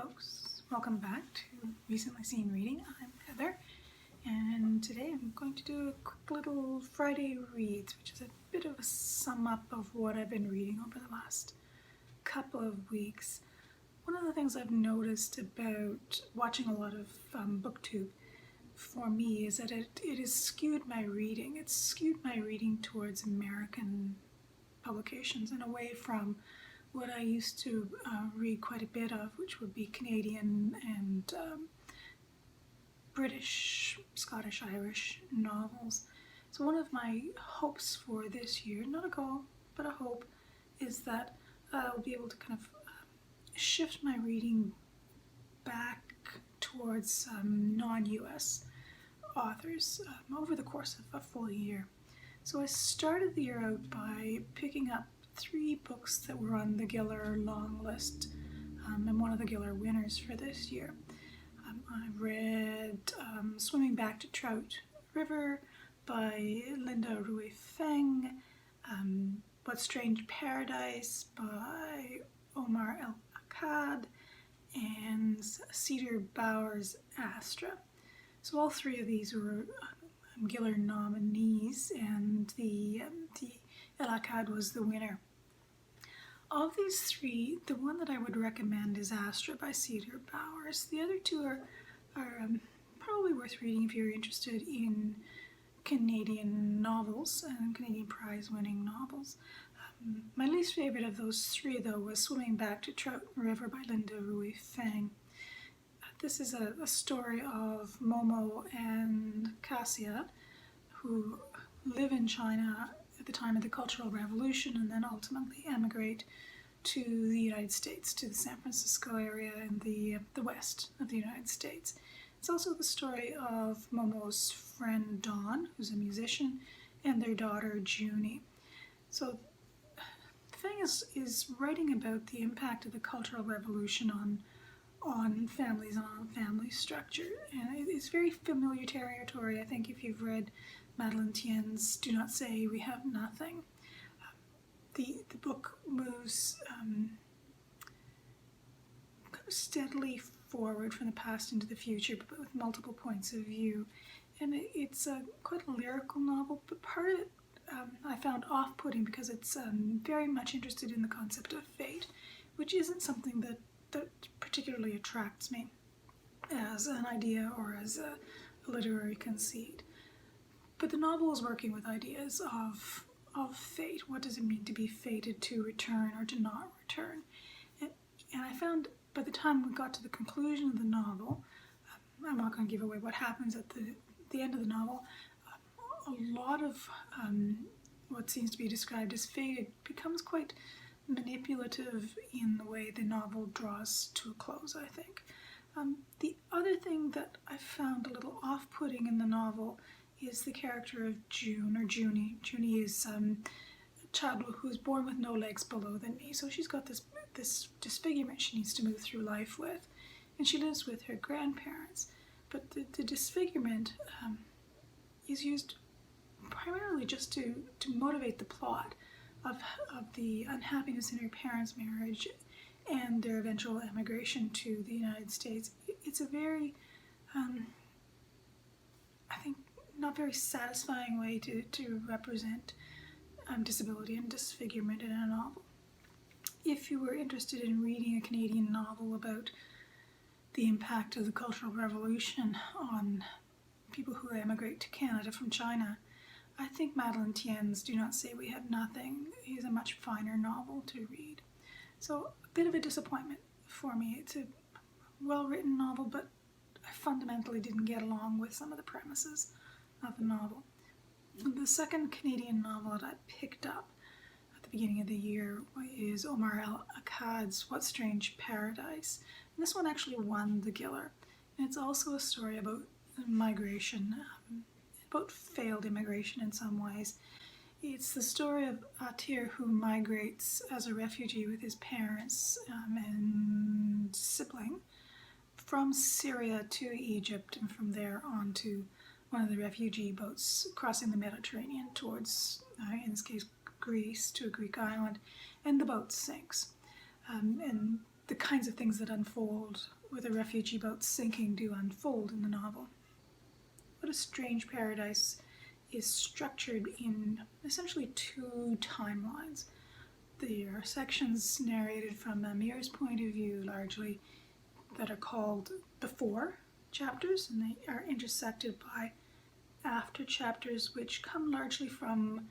folks, welcome back to Recently Seen Reading. I'm Heather, and today I'm going to do a quick little Friday reads, which is a bit of a sum up of what I've been reading over the last couple of weeks. One of the things I've noticed about watching a lot of BookTube for me is that it has skewed my reading. It's skewed my reading towards American publications and away from what I used to read quite a bit of, which would be Canadian and British, Scottish, Irish novels. So one of my hopes for this year, not a goal, but a hope, is that I'll be able to kind of shift my reading back towards non-US authors over the course of a full year. So I started the year out by picking up 3 books that were on the Giller long list, and one of the Giller winners for this year. I read Swimming Back to Trout River by Linda Rui Feng, What Strange Paradise by Omar Akkad, and Cedar Bauer's Astra. So all 3 of these were Giller nominees, and the Akkad was the winner. Of these 3, the one that I would recommend is Astra by Cedar Bowers. The other 2 are probably worth reading if you're interested in Canadian novels and Canadian prize-winning novels. My least favorite of those 3, though, was Swimming Back to Trout River by Linda Rui Feng. This is a story of Momo and Cassia, who live in China at the time of the Cultural Revolution and then ultimately emigrate to the United States, to the San Francisco area and the west of the United States. It's also the story of Momo's friend Dawn, who's a musician, and their daughter Junie. So Feng is writing about the impact of the Cultural Revolution on families and on family structure. And it's very familiar territory, I think, if you've read Madeleine Thien's Do Not Say We Have Nothing. The book moves kind of steadily forward from the past into the future, but with multiple points of view. And it's quite a lyrical novel, but part of it I found off-putting because it's very much interested in the concept of fate, which isn't something that particularly attracts me as an idea or as a literary conceit. But the novel is working with ideas of fate. What does it mean to be fated to return or to not return? And I found by the time we got to the conclusion of the novel, I'm not going to give away what happens at the end of the novel, a lot of what seems to be described as fate becomes quite manipulative in the way the novel draws to a close, I think. The other thing that I found a little off-putting in the novel is the character of June, or Junie. Junie is a child who is born with no legs below the knee, so she's got this disfigurement she needs to move through life with, and she lives with her grandparents. But the disfigurement is used primarily just to motivate the plot of the unhappiness in her parents' marriage and their eventual emigration to the United States. It's a very, I think, not very satisfying way to represent disability and disfigurement in a novel. If you were interested in reading a Canadian novel about the impact of the Cultural Revolution on people who emigrate to Canada from China, I think Madeleine Thien's Do Not Say We Have Nothing is a much finer novel to read. So a bit of a disappointment for me. It's a well-written novel, but I fundamentally didn't get along with some of the premises of the novel. The second Canadian novel that I picked up at the beginning of the year is Omar Akkad's What Strange Paradise. And this one actually won the Giller. And it's also a story about migration, about failed immigration in some ways. It's the story of Atir, who migrates as a refugee with his parents and sibling from Syria to Egypt, and from there on to one of the refugee boats crossing the Mediterranean towards, in this case, Greece, to a Greek island, and the boat sinks. And the kinds of things that unfold with a refugee boat sinking do unfold in the novel. What a Strange Paradise is structured in essentially two timelines. There are sections narrated from Amir's point of view largely that are called before chapters, and they are intersected by after chapters, which come largely from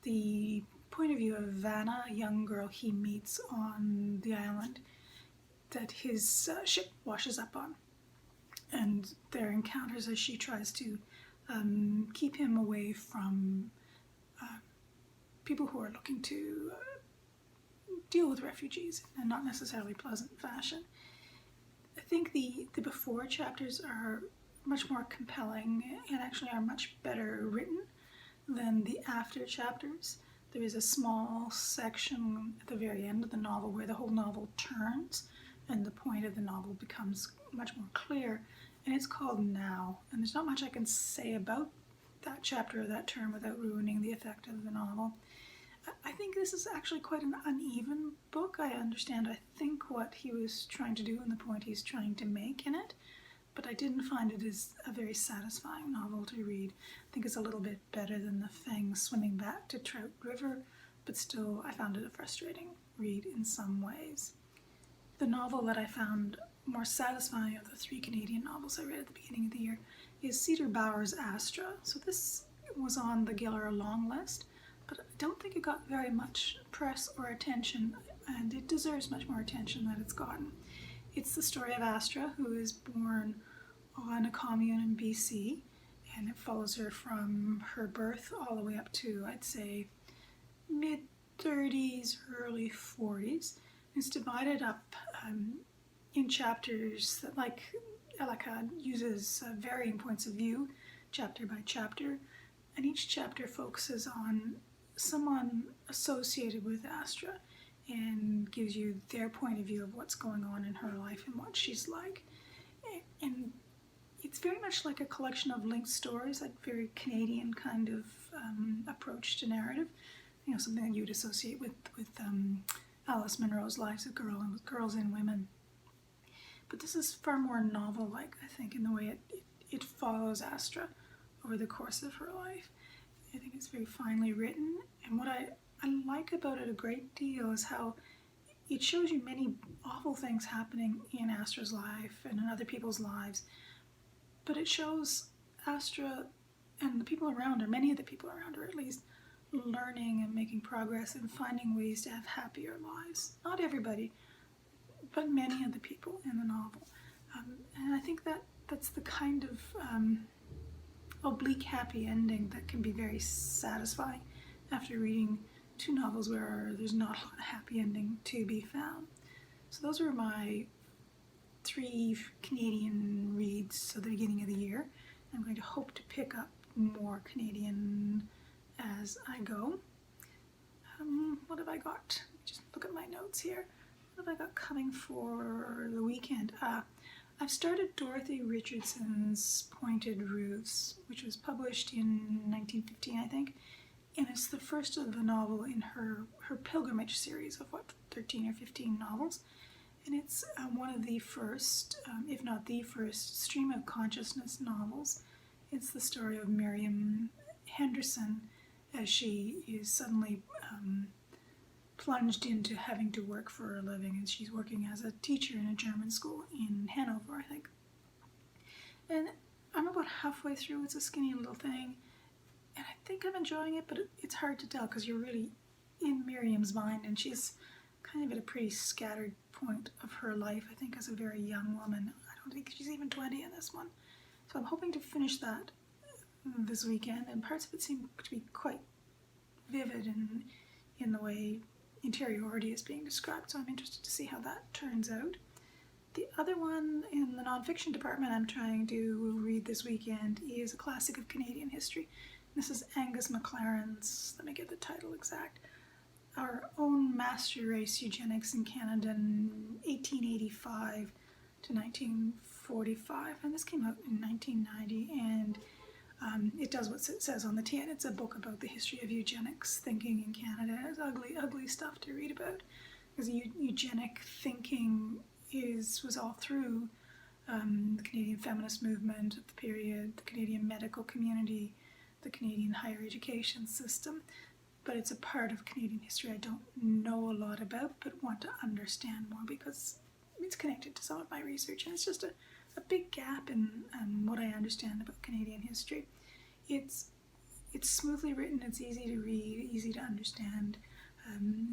the point of view of Vanna, a young girl he meets on the island that his ship washes up on, and their encounters as she tries to keep him away from people who are looking to deal with refugees in a not necessarily pleasant fashion. I think the before chapters are much more compelling and actually are much better written than the after chapters. There is a small section at the very end of the novel where the whole novel turns and the point of the novel becomes much more clear, and it's called Now. And there's not much I can say about that chapter or that term without ruining the effect of the novel. I think this is actually quite an uneven book. I understand, I think, what he was trying to do and the point he's trying to make in it, but I didn't find it as a very satisfying novel to read. I think it's a little bit better than the Feng swimming back to Trout River, but still I found it a frustrating read in some ways. The novel that I found more satisfying of the three Canadian novels I read at the beginning of the year is Cedar Bauer's Astra. So this was on the Giller long list, but I don't think it got very much press or attention, and it deserves much more attention than it's gotten. It's the story of Astra, who is born on a commune in BC, and it follows her from her birth all the way up to, I'd say, mid-30s, early 40s. It's divided up in chapters that, like Akkad, uses varying points of view, chapter by chapter, and each chapter focuses on someone associated with Astra and gives you their point of view of what's going on in her life and what she's like. And it's very much like a collection of linked stories, that very Canadian kind of approach to narrative, you know, something that you'd associate with Alice Munro's Lives of Girls and Women. But this is far more novel-like, I think, in the way it follows Astra over the course of her life. I think it's very finely written, and what I like about it a great deal is how it shows you many awful things happening in Astra's life and in other people's lives, but it shows Astra and the people around her, many of the people around her at least, learning and making progress and finding ways to have happier lives. Not everybody, but many of the people in the novel. And I think that's the kind of oblique happy ending that can be very satisfying after reading two novels where there's not a lot of happy ending to be found. So those were my three Canadian reads at the beginning of the year. I'm going to hope to pick up more Canadian as I go. What have I got? Just look at my notes here. What have I got coming for the weekend? I've started Dorothy Richardson's Pointed Roofs, which was published in 1915, I think, and it's the first of the novel in her pilgrimage series of, 13 or 15 novels, and it's one of the first, if not the first, stream of consciousness novels. It's the story of Miriam Henderson as she is suddenly plunged into having to work for a living, and she's working as a teacher in a German school in Hanover, I think. And I'm about halfway through. It's a skinny little thing, and I think I'm enjoying it, but it's hard to tell because you're really in Miriam's mind, and she's kind of at a pretty scattered point of her life, I think, as a very young woman. I don't think she's even 20 in this one. So I'm hoping to finish that this weekend, and parts of it seem to be quite vivid in the way interiority is being described, so I'm interested to see how that turns out. The other one in the nonfiction department I'm trying to read this weekend is a classic of Canadian history. This is Angus McLaren's, let me get the title exact, Our Own Master Race Eugenics in Canada in 1885 to 1945, and this came out in 1990, and it does what it says on the tin. It's a book about the history of eugenics thinking in Canada. It's ugly, ugly stuff to read about. because eugenic thinking was all through the Canadian feminist movement of the period, the Canadian medical community, the Canadian higher education system, but it's a part of Canadian history I don't know a lot about, but want to understand more because it's connected to some of my research, and it's just a big gap in what I understand about Canadian history. It's smoothly written, it's easy to read, easy to understand.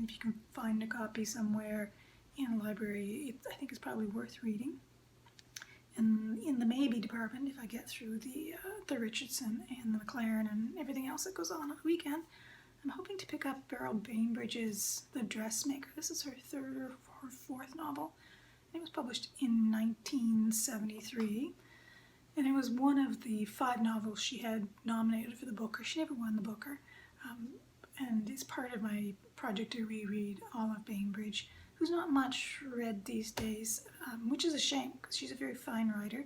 If you can find a copy somewhere in a library, I think it's probably worth reading. And in the maybe department, if I get through the Richardson and the McLaren and everything else that goes on the weekend, I'm hoping to pick up Beryl Bainbridge's The Dressmaker. This is her third or fourth novel. It was published in 1973, and it was one of the 5 novels she had nominated for the Booker. She never won the Booker, and it's part of my project to reread all of Bainbridge, who's not much read these days, which is a shame because she's a very fine writer.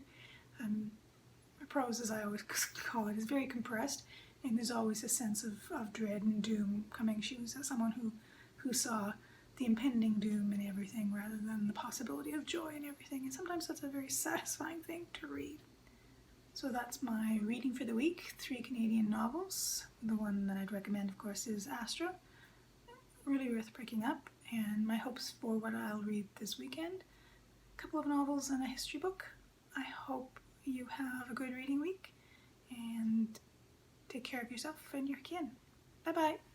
Her prose, as I always call it, is very compressed, and there's always a sense of dread and doom coming. She was someone who saw the impending doom in everything rather than the possibility of joy in everything, and sometimes that's a very satisfying thing to read. So that's my reading for the week, 3 Canadian novels. The one that I'd recommend, of course, is Astra. Really worth picking up, and my hopes for what I'll read this weekend. A couple of novels and a history book. I hope you have a good reading week, and take care of yourself and your kin. Bye-bye.